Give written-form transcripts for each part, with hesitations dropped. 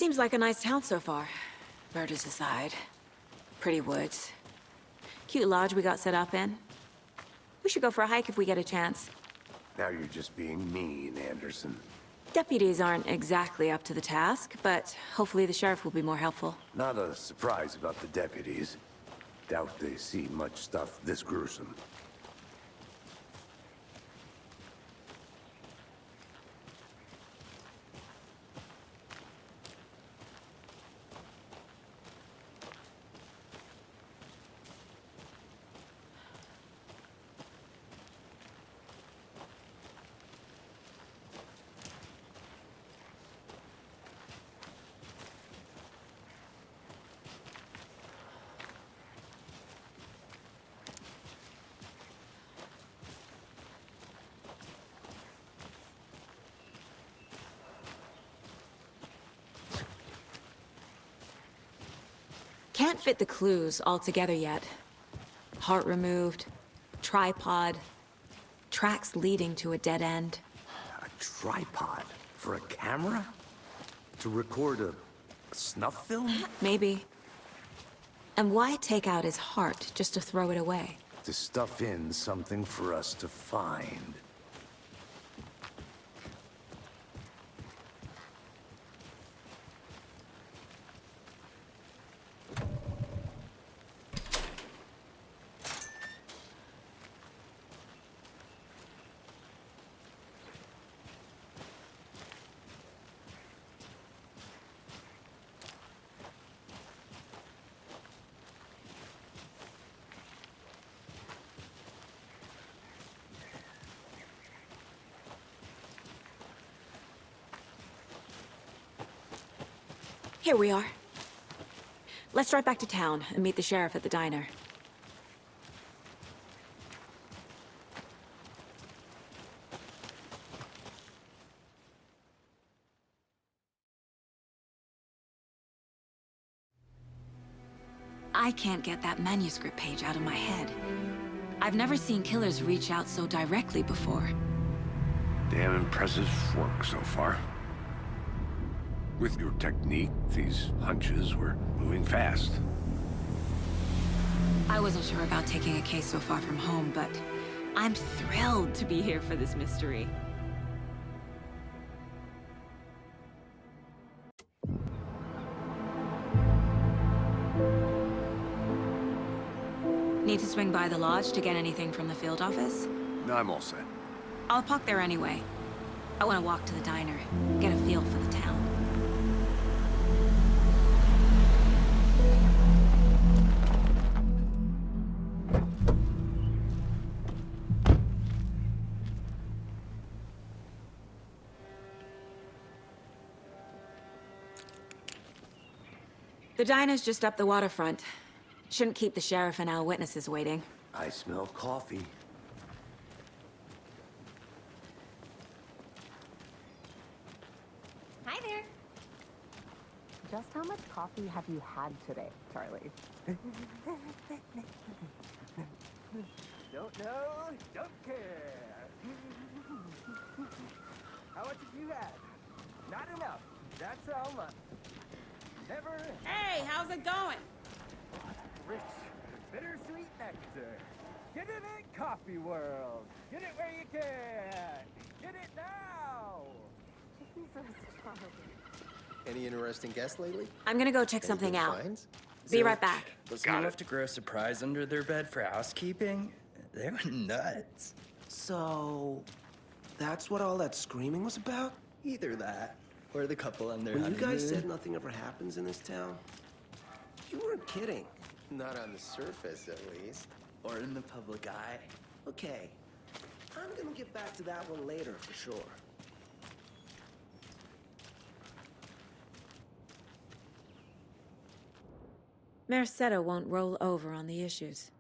Seems like a nice town so far. Murders aside. Pretty woods. Cute lodge we got set up in. We should go for a hike if we get a chance. Now you're just being mean, Anderson. Deputies aren't exactly up to the task, but hopefully the sheriff will be more helpful. Not a surprise about the deputies. Doubt they see much stuff this gruesome. Can't fit the clues all together yet. Heart removed, tripod, tracks leading to a dead end. A tripod? For a camera? To record a snuff film? Maybe. And why take out his heart just to throw it away? To stuff in something for us to find. Here we are. Let's drive back to town and meet the sheriff at the diner. I can't get that manuscript page out of my head. I've never seen killers reach out so directly before. Damn impressive work so far. With your technique, these hunches were moving fast. I wasn't sure about taking a case so far from home, but I'm thrilled to be here for this mystery. Need to swing by the lodge to get anything from the field office? I'm all set. I'll park there anyway. I want to walk to the diner, get a feel for the town. The diner's just up the waterfront. Shouldn't keep the sheriff and our witnesses waiting. I smell coffee. Hi there. Just how much coffee have you had today, Charlie? Don't know, don't care. How much have you had? Not enough. That's how much. Never. Hey, how's it going? Rich, bittersweet nectar. Get it in Coffee World. Get it where you can. Get it now. Jesus, Charlie. Any interesting guests lately? I'm gonna go check Any something good out. finds? Be right back. Was someone left to grow a surprise under their bed for housekeeping? They were nuts. So, that's what all that screaming was about? Either that, or the couple on their When you honeymoon. guys said nothing ever happens in this town, you weren't kidding. Not on the surface, at least. Or in the public eye. Okay, I'm gonna get back to that one later for sure. Mercado won't roll over on the issues.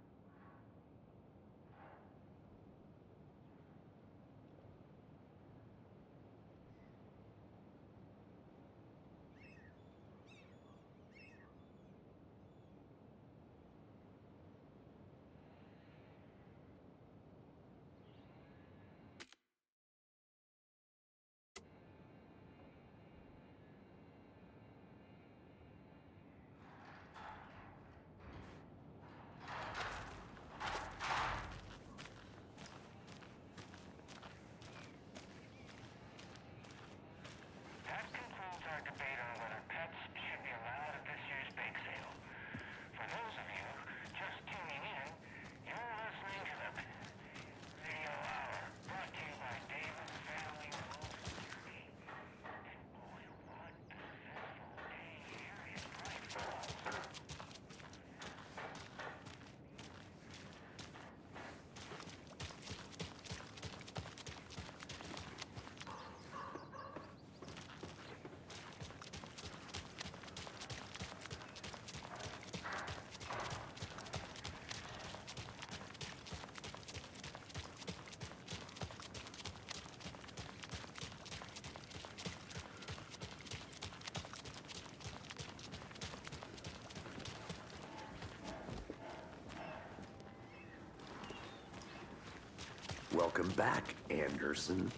Welcome back, Anderson.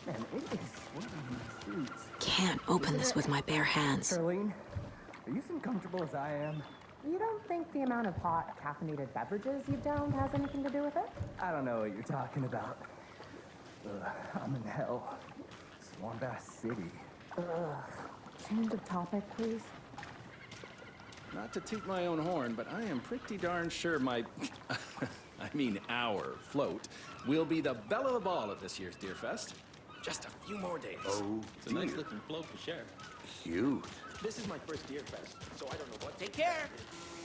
Man, it is sweaty in these suits. Can't open this with my bare hands. Charlene, are you as comfortable as I am? You don't think the amount of hot, caffeinated beverages you've downed has anything to do with it? I don't know what you're talking about. Ugh, I'm in hell. Swamp Ass City. Change of topic, please. Not to toot my own horn, but I am pretty darn sure my, our float will be the belle of the ball at this year's Deer Fest. Just a few more days. Oh, It's a nice looking float for sure. cute. This is my first Deer Fest, so I don't know what. Take care!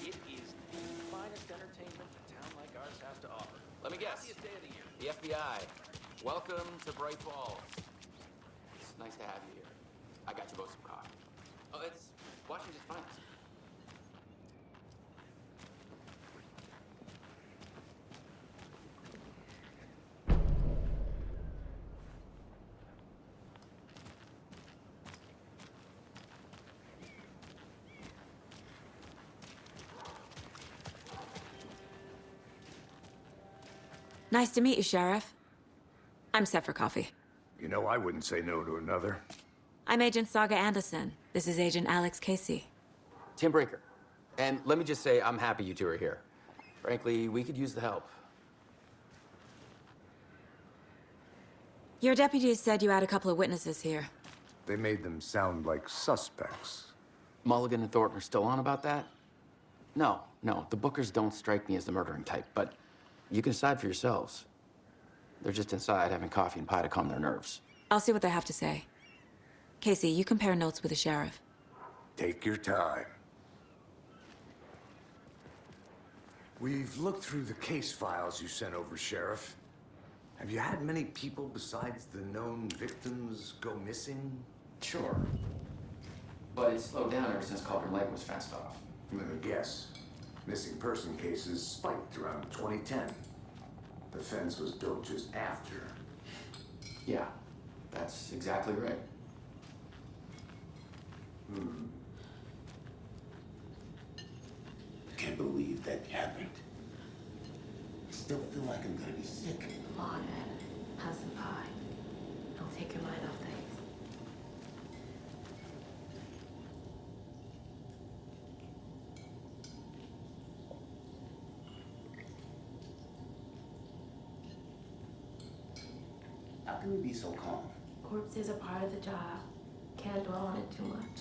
It is the finest entertainment a town like ours has to offer. Let me guess. Happiest day of the year. The FBI. Welcome to Bright Falls. It's nice to have you here. I got you both some coffee. Oh, it's Washington's finest. Nice to meet you, Sheriff. I'm set for coffee. You know, I wouldn't say no to another. I'm Agent Saga Anderson. This is Agent Alex Casey. Tim Brinker. And let me just say, I'm happy you two are here. Frankly, we could use the help. Your deputies said you had a couple of witnesses here. They made them sound like suspects. Mulligan and Thornton are still on about that? No, the Bookers don't strike me as the murdering type, but you can decide for yourselves. They're just inside having coffee and pie to calm their nerves. I'll see what they have to say. Casey, you compare notes with the sheriff. Take your time. We've looked through the case files you sent over, Sheriff. Have you had many people besides the known victims go missing? Sure. But it's slowed down ever since Cauldron Lake was fenced off. Let me guess. Missing person cases spiked around 2010. The fence was built just after. Yeah, that's exactly right. Can't believe that happened. Still feel like I'm gonna be sick. Come on, Ed. Have some pie. It'll take your mind off things. How can you be so calm? Corpses are part of the job. Can't dwell on it too much.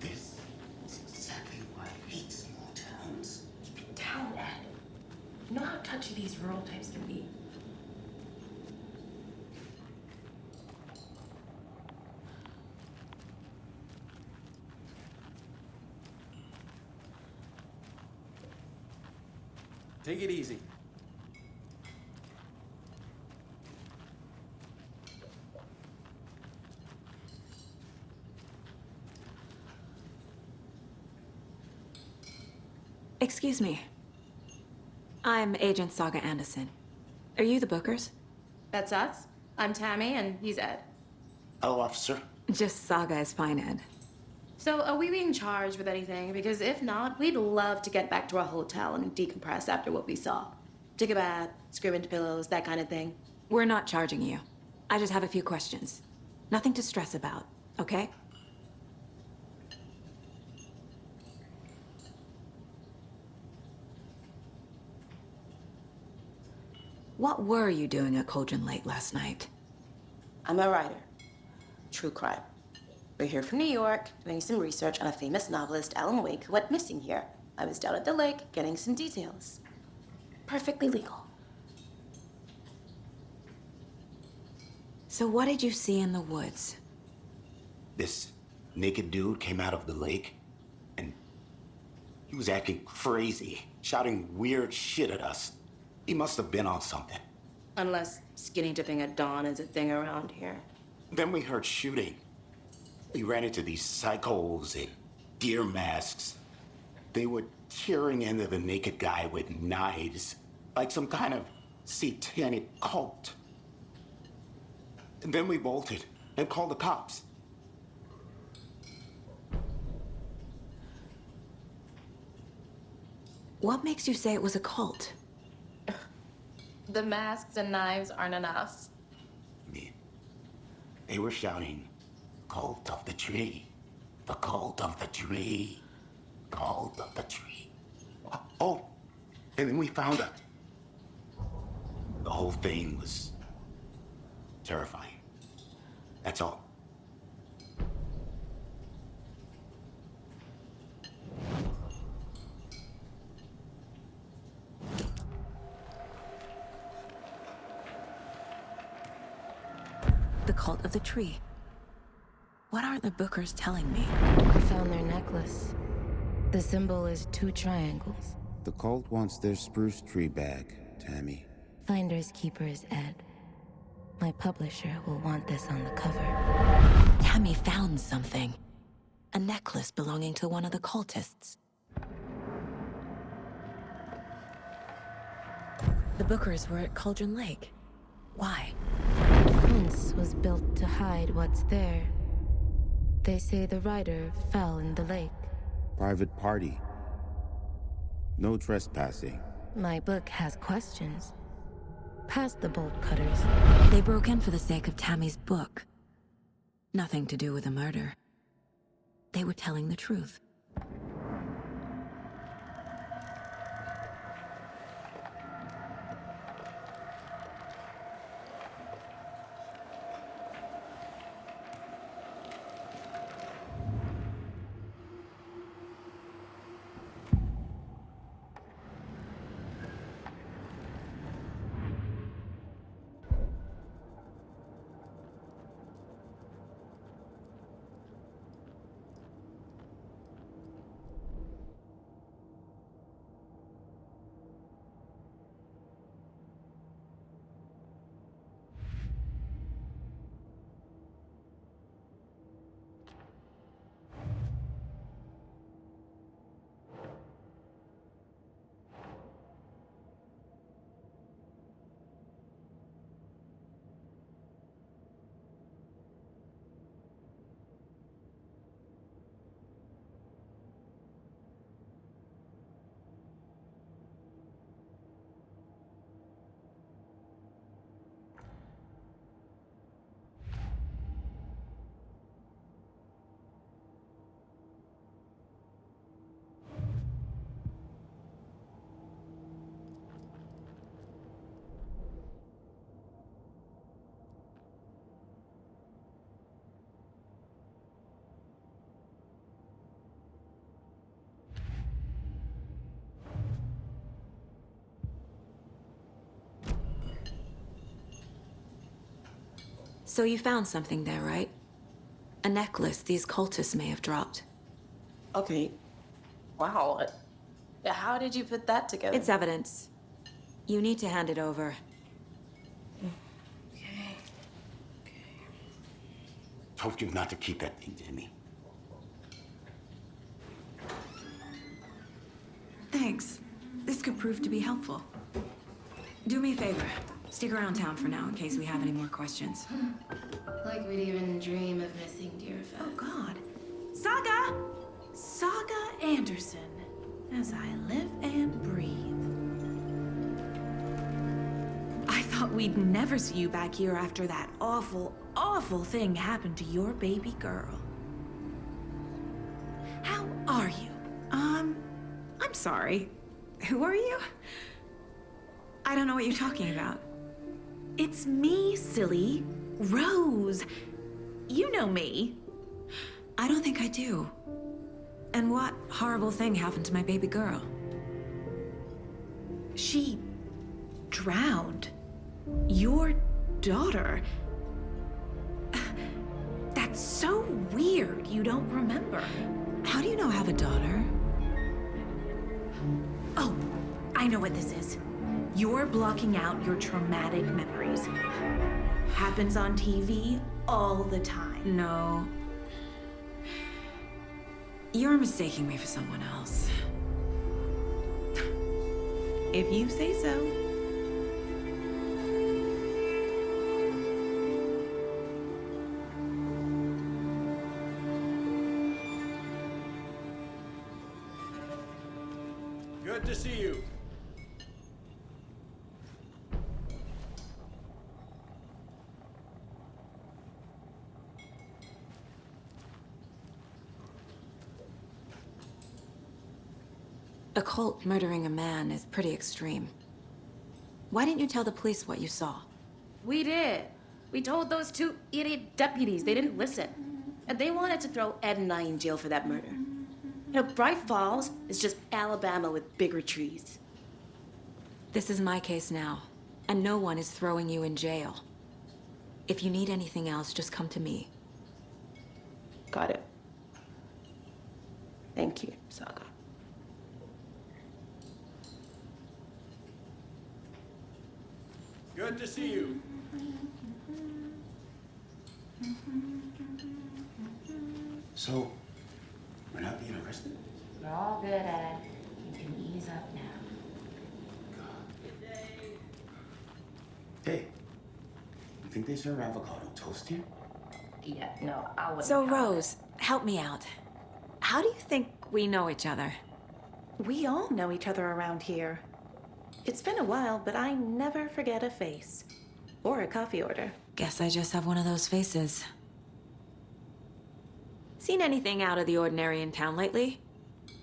This is exactly why I hate small towns. Keep it down, Ed. You know how touchy these rural types can be. Take it easy. Excuse me. I'm Agent Saga Anderson. Are you the Bookers? That's us. I'm Tammy, and he's Ed. Hello, officer. Just Saga is fine, Ed. So, are we being charged with anything? Because if not, we'd love to get back to our hotel and decompress after what we saw. Take a bath, scream into pillows, that kind of thing. We're not charging you. I just have a few questions. Nothing to stress about, okay? What were you doing at Cauldron Lake last night? I'm a writer. True crime. We're here from New York, doing some research on a famous novelist, Alan Wake, who went missing here. I was down at the lake, getting some details. Perfectly legal. So what did you see in the woods? This naked dude came out of the lake, and he was acting crazy, shouting weird shit at us. He must have been on something. Unless skinny dipping at dawn is a thing around here. Then we heard shooting. We ran into these psychos in deer masks. They were tearing into the naked guy with knives, like some kind of satanic cult. And then we bolted and called the cops. What makes you say it was a cult? The masks and knives aren't enough. They were shouting, "Cult of the tree, the cult of the tree, cult of the tree." Oh, and then we found it. The whole thing was terrifying. That's all. The cult of the tree. What are the Bookers telling me? I found their necklace. The symbol is 2 triangles. The cult wants their spruce tree back, Tammy. Finders keepers, Ed. My publisher will want this on the cover. Tammy found something. A necklace belonging to one of the cultists. The Bookers were at Cauldron Lake. Why? The fence was built to hide what's there. They say the rider fell in the lake. Private party. No trespassing. My book has questions. Past the bolt cutters. They broke in for the sake of Tammy's book. Nothing to do with a murder. They were telling the truth. So you found something there, right? A necklace these cultists may have dropped. Okay. Wow. How did you put that together? It's evidence. You need to hand it over. Told you not to keep that thing, Tammy. Thanks. This could prove to be helpful. Do me a favor. Stick around town for now in case we have any more questions. Like we'd even dream of missing Deerfest. Oh, God. Saga! Saga Anderson. As I live and breathe. I thought we'd never see you back here after that awful, awful thing happened to your baby girl. How are you? I'm sorry. Who are you? I don't know what you're talking about. It's me, silly. Rose. You know me. I don't think I do. And what horrible thing happened to my baby girl? She drowned. Your daughter. That's so weird you don't remember. How do you know I have a daughter? Oh, I know what this is. You're blocking out your traumatic memories. Happens on TV all the time. No. You're mistaking me for someone else. If you say so. Good to see you. A cult murdering a man is pretty extreme. Why didn't you tell the police what you saw? We did. We told those two idiot deputies. They didn't listen. And they wanted to throw Ed and I in jail for that murder. You know, Bright Falls is just Alabama with bigger trees. This is my case now, and no one is throwing you in jail. If you need anything else, just come to me. Got it. Thank you, Saga. Good to see you. So, we're not being arrested? You're all good, Ed. You can ease up now. Hey, you think they serve avocado toast here? Yeah, no, I wouldn't. So, count it. Rose, help me out. How do you think we know each other? We all know each other around here. It's been a while, but I never forget a face. Or a coffee order. Guess I just have one of those faces. Seen anything out of the ordinary in town lately?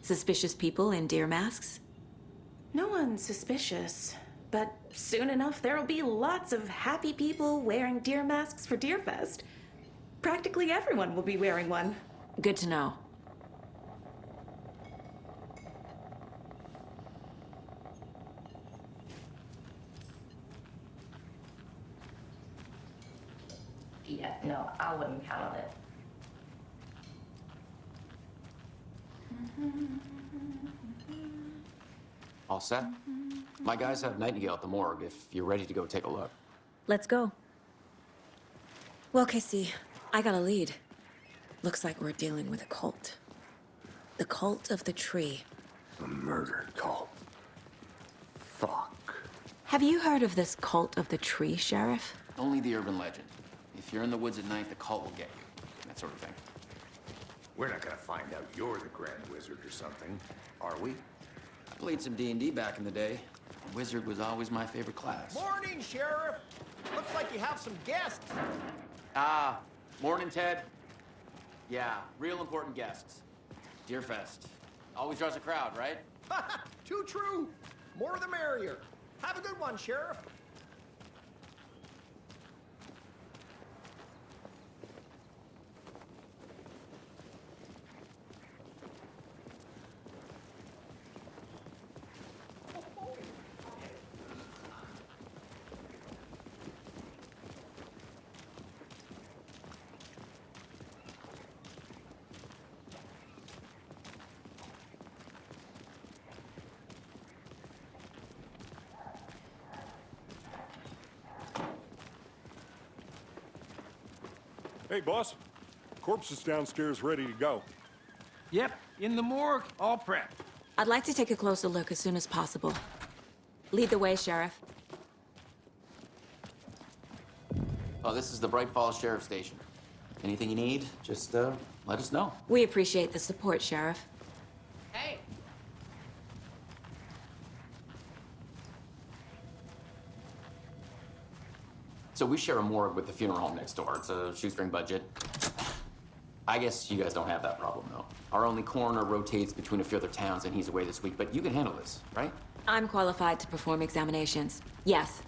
Suspicious people in deer masks? No one's suspicious. But soon enough, there'll be lots of happy people wearing deer masks for Deerfest. Practically everyone will be wearing one. Good to know. Yeah, no, I wouldn't count on it. All set? My guys have Nightingale at the morgue if you're ready to go take a look. Let's go. Well, Casey, I got a lead. Looks like we're dealing with a cult. The cult of the tree. A murder cult. Fuck. Have you heard of this cult of the tree, Sheriff? Only the urban legend. If you're in the woods at night, the cult will get you. That sort of thing. We're not gonna find out you're the Grand Wizard or something, are we? I played some D&D back in the day. Wizard was always my favorite class. Morning, Sheriff. Looks like you have some guests. Ah, morning, Ted. Yeah, real important guests. Deerfest. Always draws a crowd, right? Too true. More the merrier. Have a good one, Sheriff. Hey, boss. Corpse is downstairs ready to go. Yep, in the morgue, all prepped. I'd like to take a closer look as soon as possible. Lead the way, Sheriff. Oh, this is the Bright Falls Sheriff Station. Anything you need, just let us know. We appreciate the support, Sheriff. Hey! So we share a morgue with the funeral home next door. It's a shoestring budget. I guess you guys don't have that problem, though. Our only coroner rotates between a few other towns, and he's away this week, but you can handle this, right? I'm qualified to perform examinations. Yes.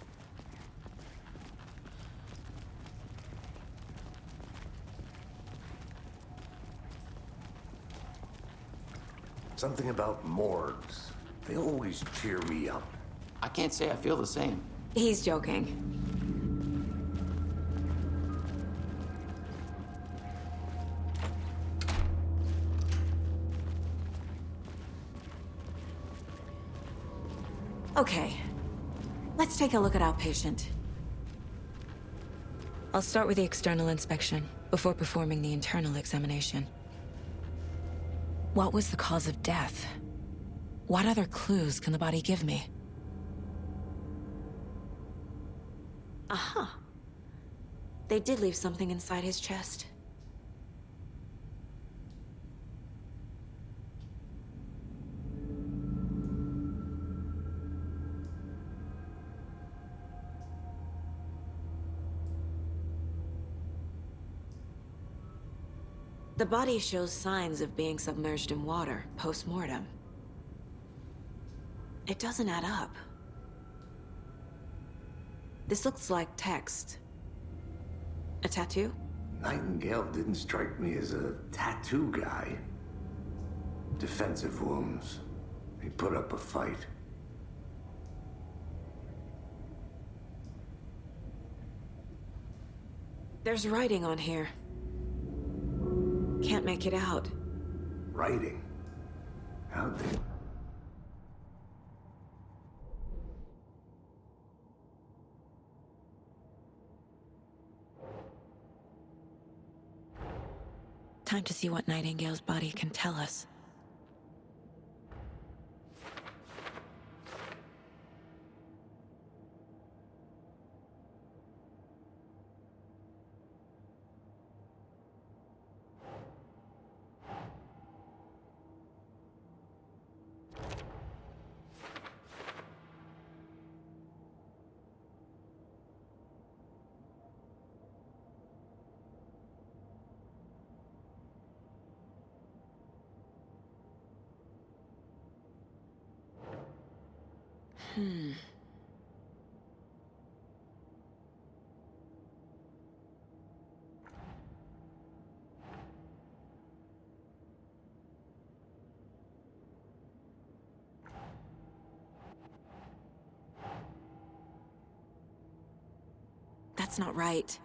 Something about morgues. They always cheer me up. I can't say I feel the same. He's joking. Okay, let's take a look at our patient. I'll start with the external inspection before performing the internal examination. What was the cause of death? What other clues can the body give me? Aha. They did leave something inside his chest. The body shows signs of being submerged in water post-mortem. It doesn't add up. This looks like text. A tattoo? Nightingale didn't strike me as a tattoo guy. Defensive wounds. He put up a fight. There's writing on here. Can't make it out. Writing? How'd they... Time to see what Nightingale's body can tell us. That's not right.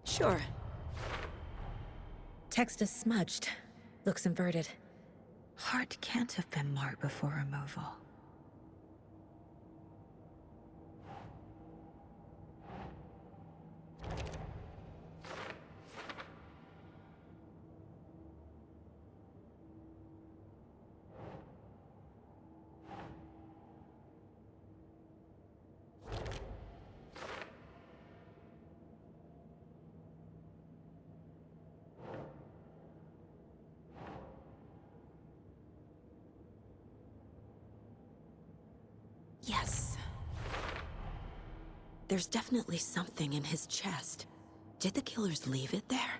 Sure. Text is smudged. Looks inverted. Heart can't have been marked before removal. Yes. There's definitely something in his chest. Did the killers leave it there?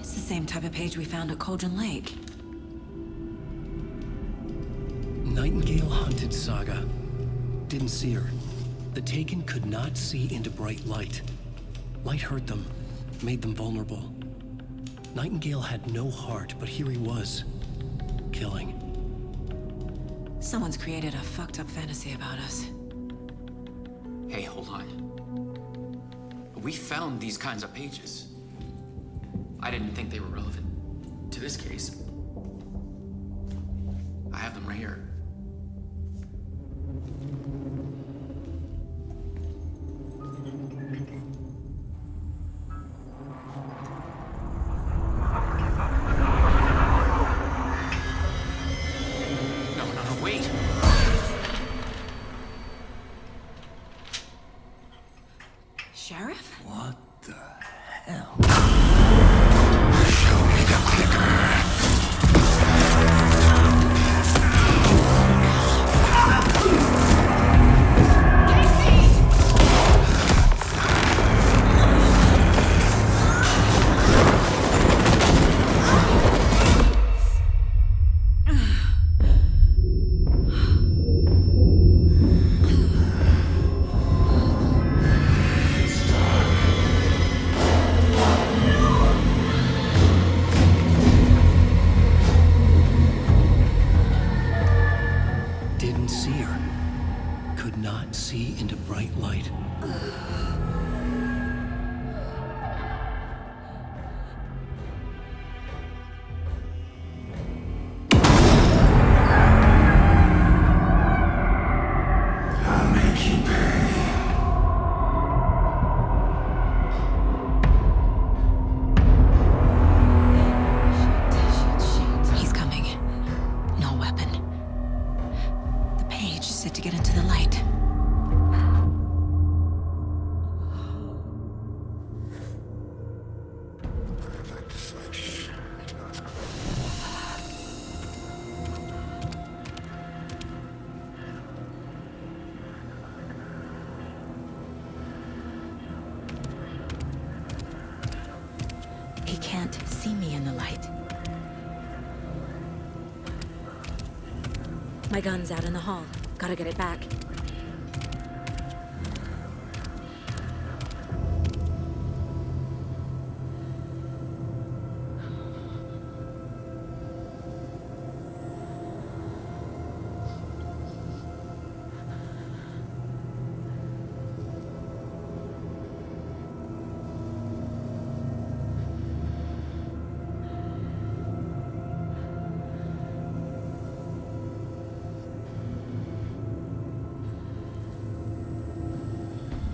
Same type of page we found at Cauldron Lake. Nightingale hunted Saga. Didn't see her. The Taken could not see into bright light. Light hurt them, made them vulnerable. Nightingale had no heart, but here he was, killing. Someone's created a fucked up fantasy about us. Hey, hold on. We found these kinds of pages. I didn't think they were relevant to this case. I have them right here. No, wait. Sheriff? What the hell? Show me the clicker. see into bright light. He's coming. No weapon. The page set to get into the light. He can't see me in the light. My gun's out in the hall. Gotta get it back.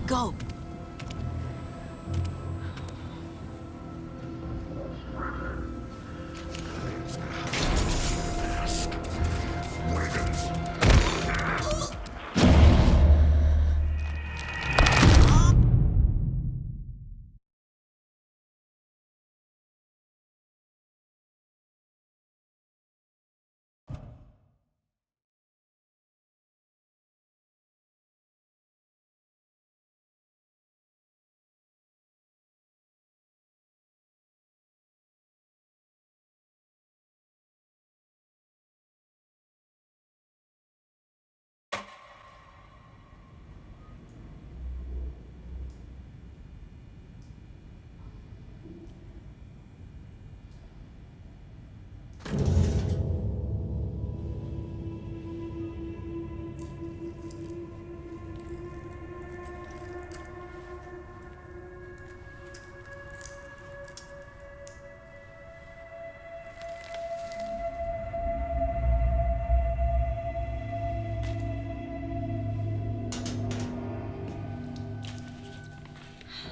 Go!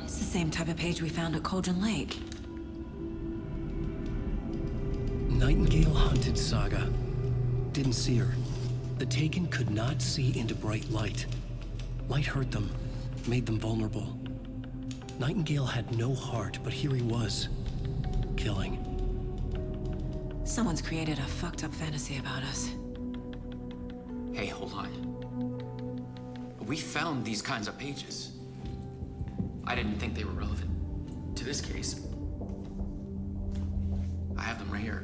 It's the same type of page we found at Cauldron Lake. Nightingale hunted Saga. Didn't see her. The Taken could not see into bright light. Light hurt them, made them vulnerable. Nightingale had no heart, but here he was, killing. Someone's created a fucked up fantasy about us. Hey, hold on. We found these kinds of pages. I didn't think they were relevant to this case. I have them right here.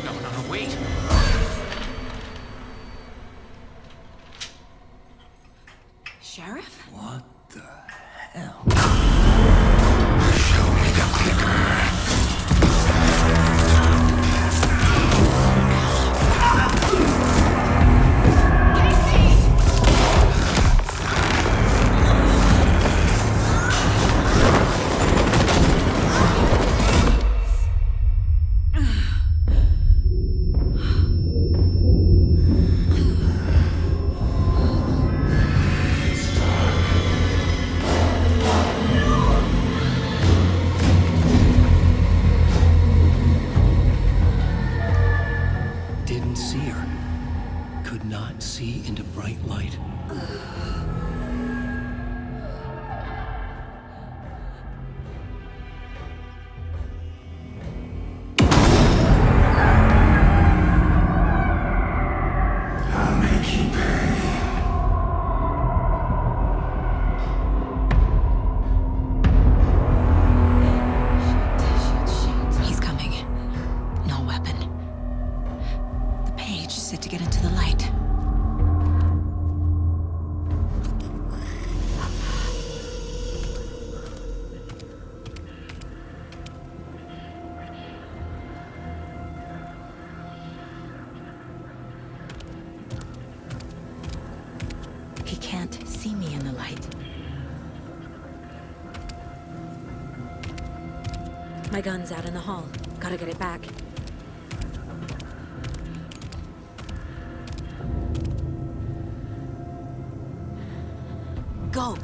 No, wait. Sheriff? What the hell? Show me the clicker. Didn't see her. Could not see into bright light. I'll make you pay. He's coming. No weapon. The page set to get into the light. can't see me in the light. My gun's out in the hall. Gotta get it back. Go!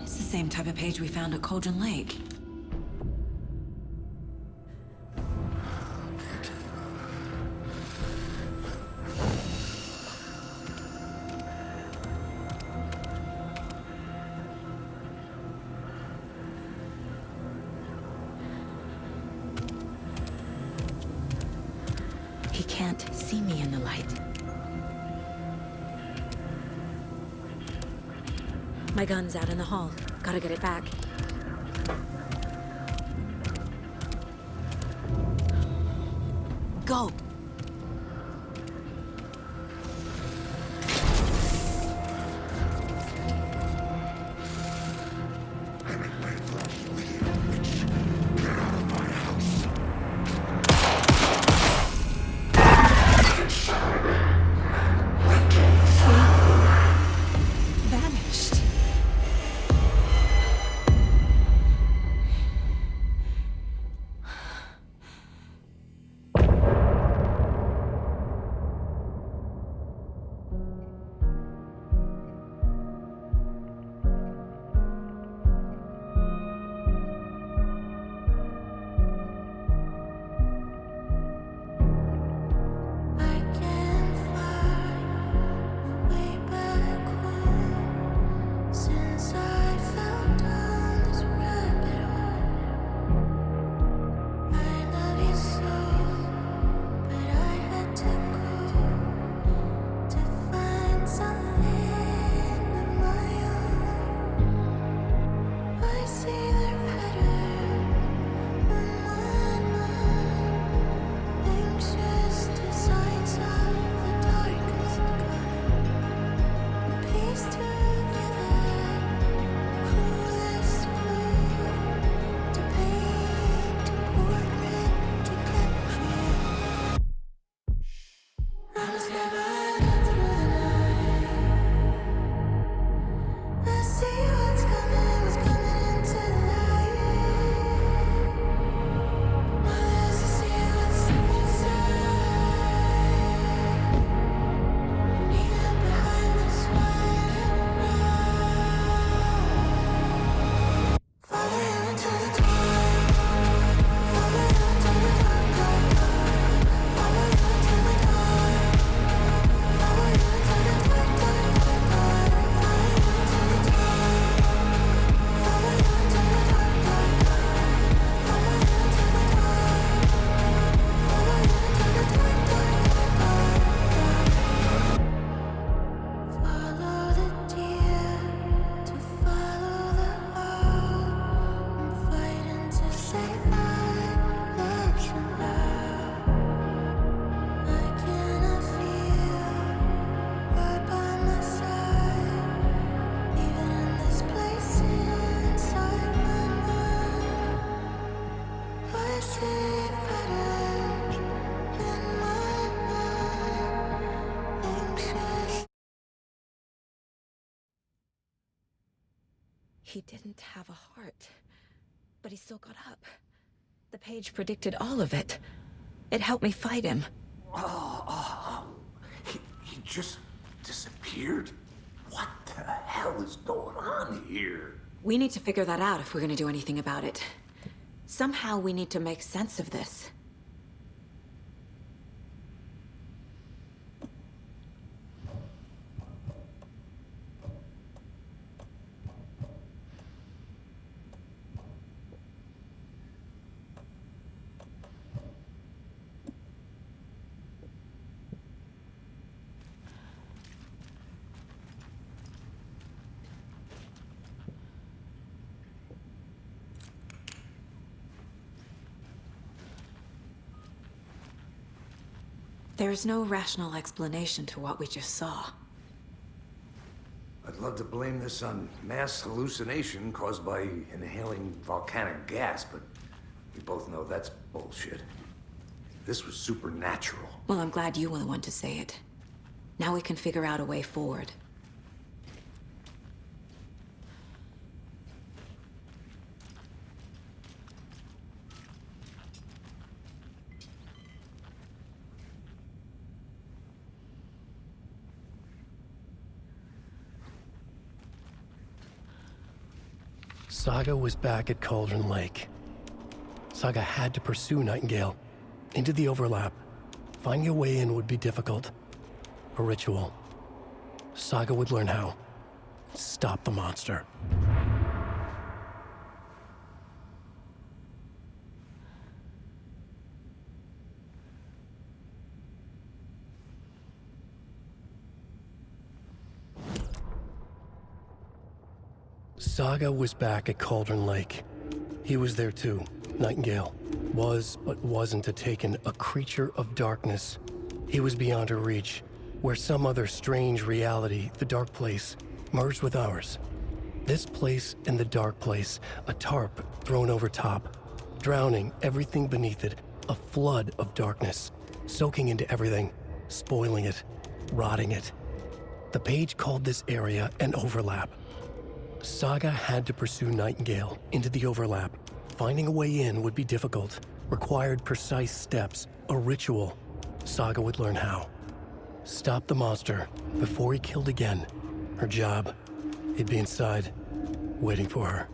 It's the same type of page we found at Cauldron Lake. He can't see me in the light. My gun's out in the hall. Gotta get it back. Go! Vanished. He didn't have a heart, but he still got up. The page predicted all of it. It helped me fight him. He just disappeared. disappeared? What the hell is going on here? We need to figure that out if we're gonna do anything about it. Somehow we need to make sense of this. There's no rational explanation to what we just saw. I'd love to blame this on mass hallucination caused by inhaling volcanic gas, but we both know that's bullshit. This was supernatural. Well, I'm glad you were the one to say it. Now we can figure out a way forward. Saga was back at Cauldron Lake. Saga had to pursue Nightingale into the overlap. Finding a way in would be difficult. A ritual. Saga would learn how. Stop the monster. Saga was back at Cauldron Lake. He was there too. Nightingale was, but wasn't a Taken, a creature of darkness. He was beyond her reach, where some other strange reality, the Dark Place, merged with ours. This place and the Dark Place, a tarp thrown over top, drowning everything beneath it, a flood of darkness, soaking into everything, spoiling it, rotting it. The page called this area an overlap. Saga had to pursue Nightingale into the overlap. Finding a way in would be difficult, required precise steps, a ritual. Saga would learn how. Stop the monster before he killed again. Her job, he'd be inside, waiting for her.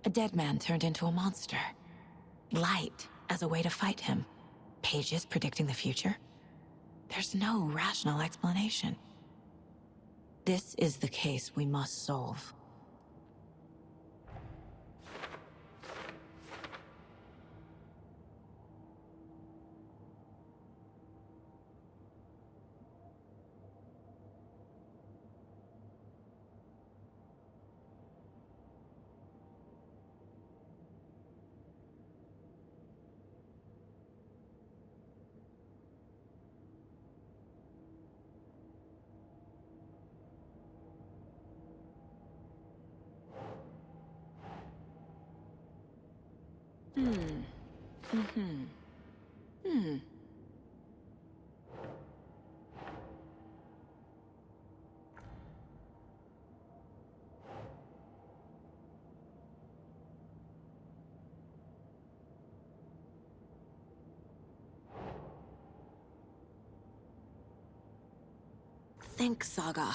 A dead man turned into a monster. Light as a way to fight him. Pages predicting the future. There's no rational explanation. This is the case we must solve. Think, Saga.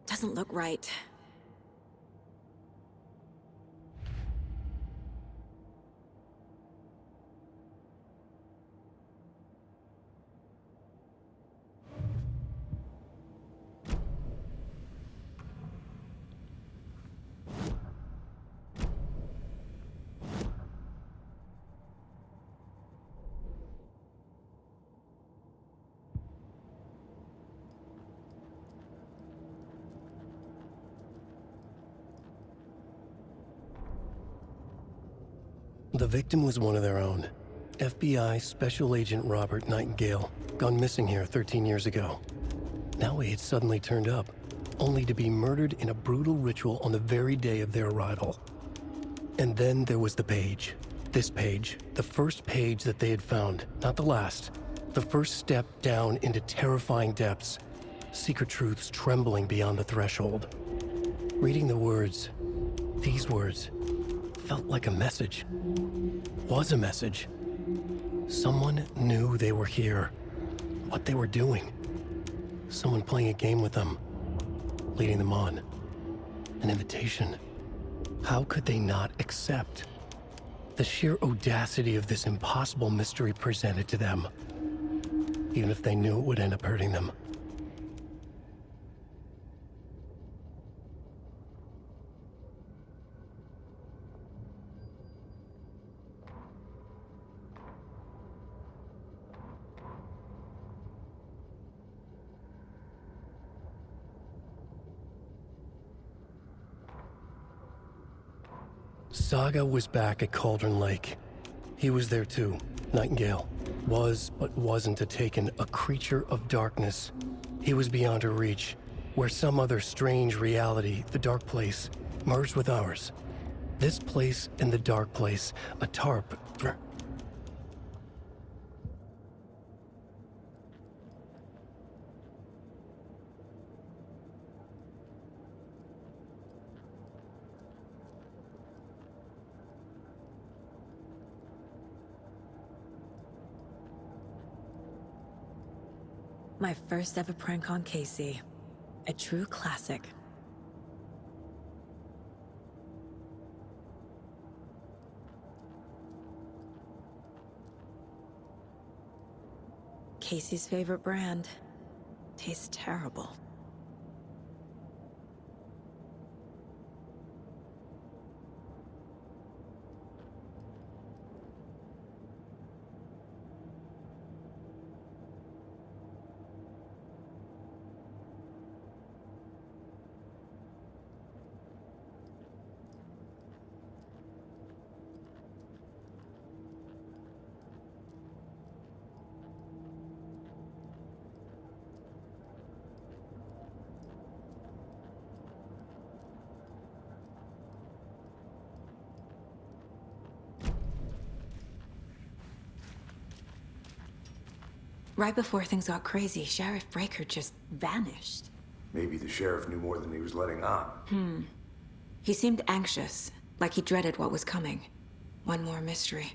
Doesn't look right. The victim was one of their own. FBI Special Agent Robert Nightingale, gone missing here 13 years ago. Now he had suddenly turned up, only to be murdered in a brutal ritual on the very day of their arrival. And then there was the page. This page, the first page that they had found, not the last. The first step down into terrifying depths, secret truths trembling beyond the threshold. Reading the words, these words, felt like a message. Was a message. Someone knew they were here, what they were doing. Someone playing a game with them, leading them on. An invitation. How could they not accept? The sheer audacity of this impossible mystery presented to them, even if they knew it would end up hurting them. Saga was back at Cauldron Lake. He was there too. Nightingale was, but wasn't a Taken, a creature of darkness. He was beyond her reach, where some other strange reality, the Dark Place, merged with ours. This place and the Dark Place, a tarp. My first ever prank on Casey. A true classic. Casey's favorite brand. Tastes terrible. Right before things got crazy, Sheriff Breaker just vanished. Maybe the sheriff knew more than he was letting on. He seemed anxious, like he dreaded what was coming. One more mystery.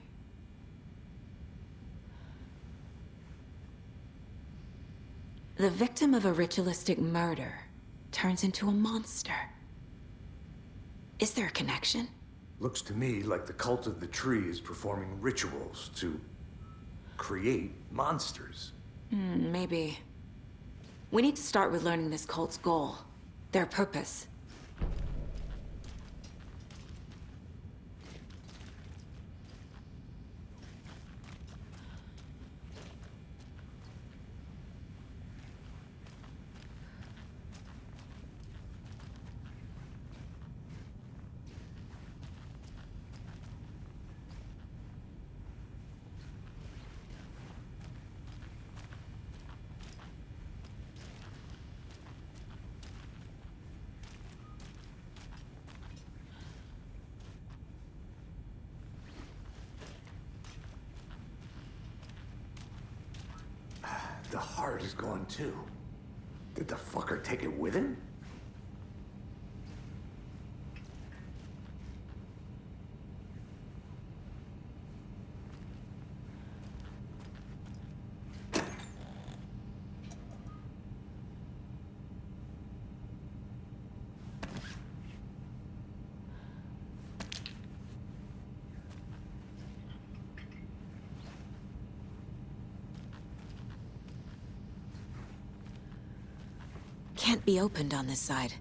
The victim of a ritualistic murder turns into a monster. Is there a connection? Looks to me like the cult of the tree is performing rituals to create monsters. Maybe. We need to start with learning this cult's goal, their purpose. the heart is gone too. Did the fucker take it with him? Can't be opened on this side.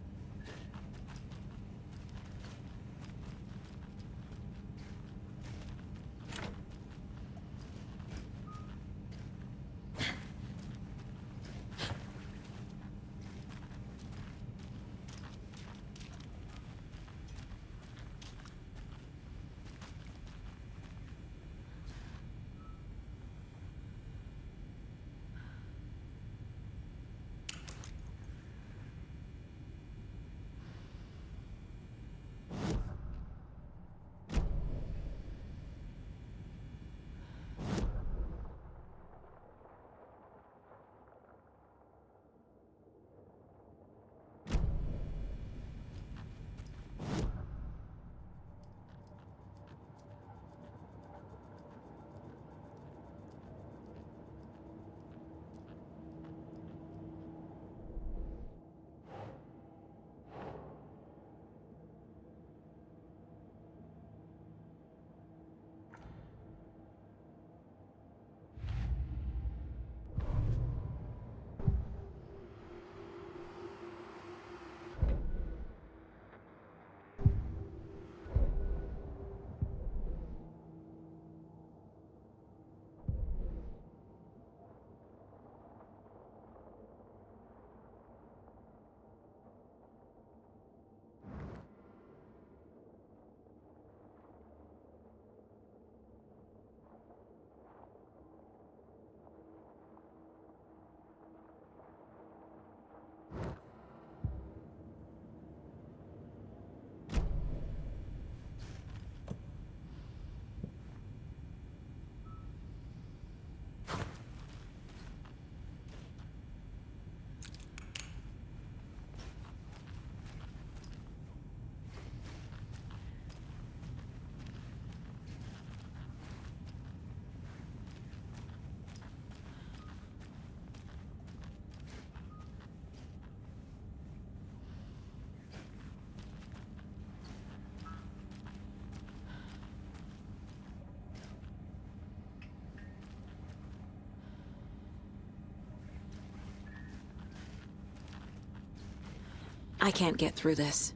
I can't get through this.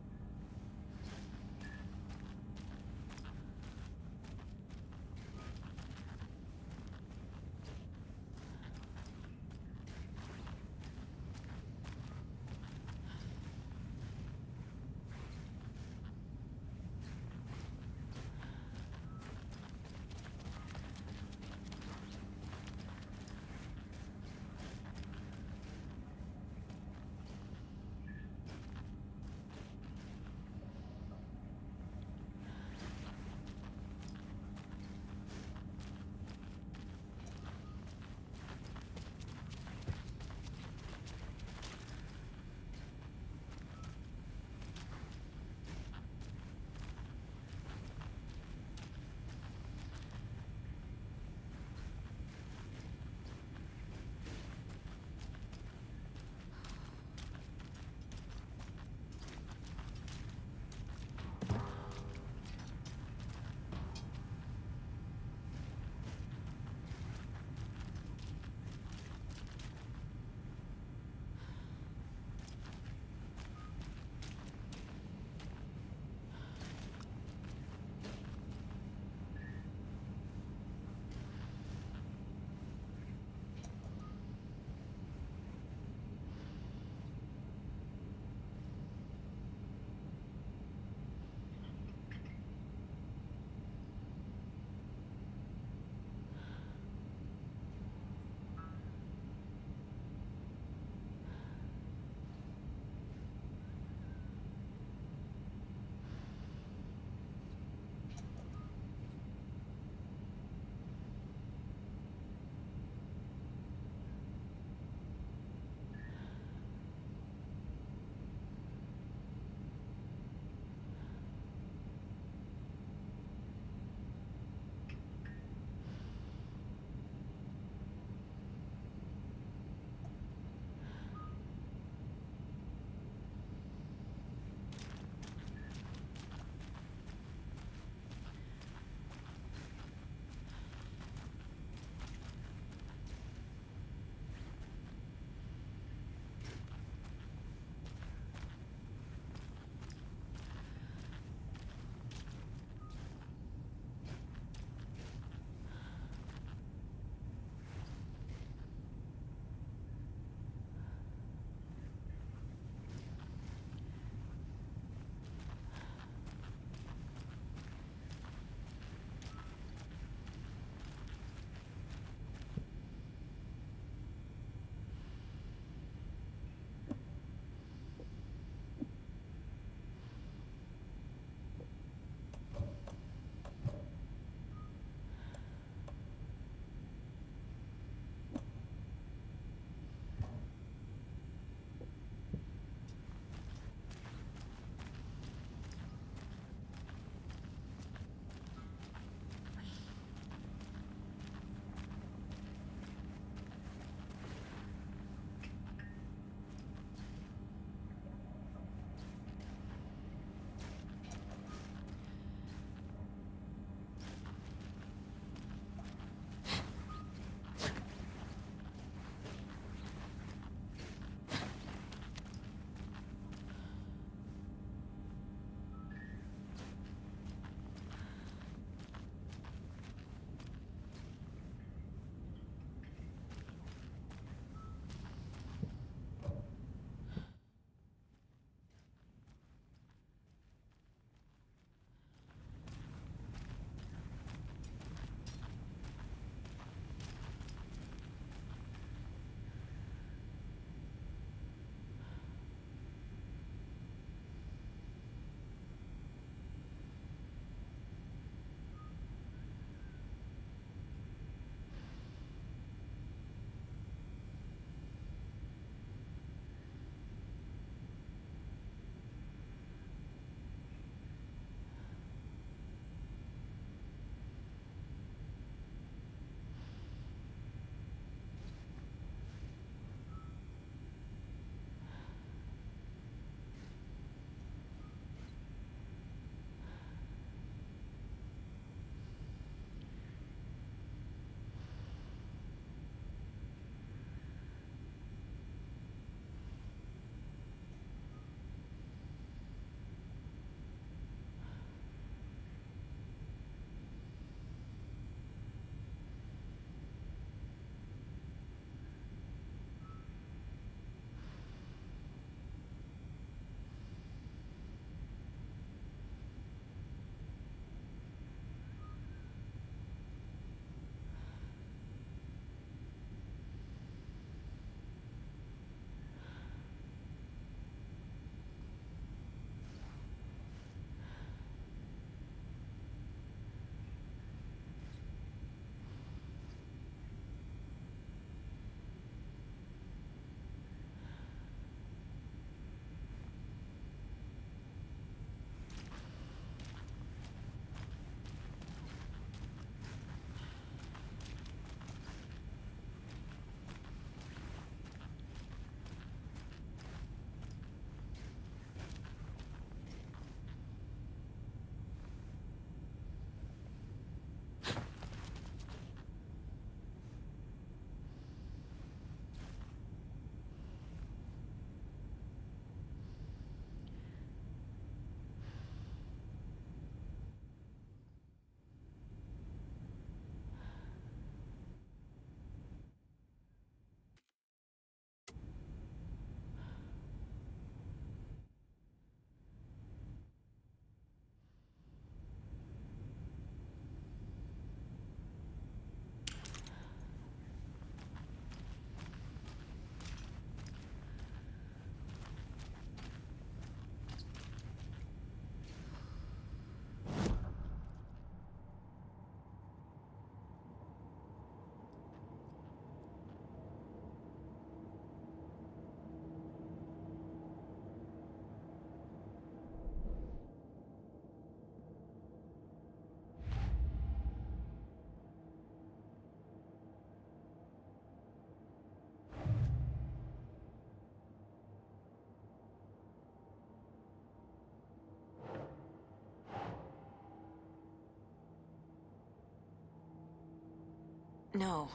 No.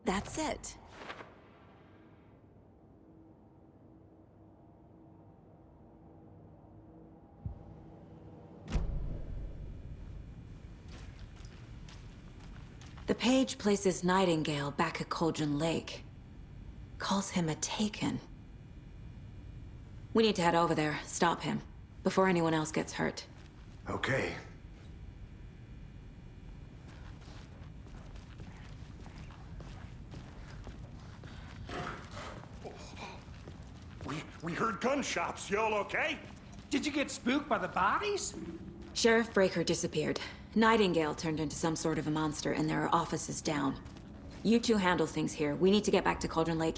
That's it. The page places Nightingale back at Cauldron Lake. Calls him a Taken. We need to head over there, stop him, before anyone else gets hurt. Okay. We heard gunshots. Y'all okay? Did you get spooked by the bodies? Sheriff Breaker disappeared. Nightingale turned into some sort of a monster, and there are offices down. You two handle things here. We need to get back to Cauldron Lake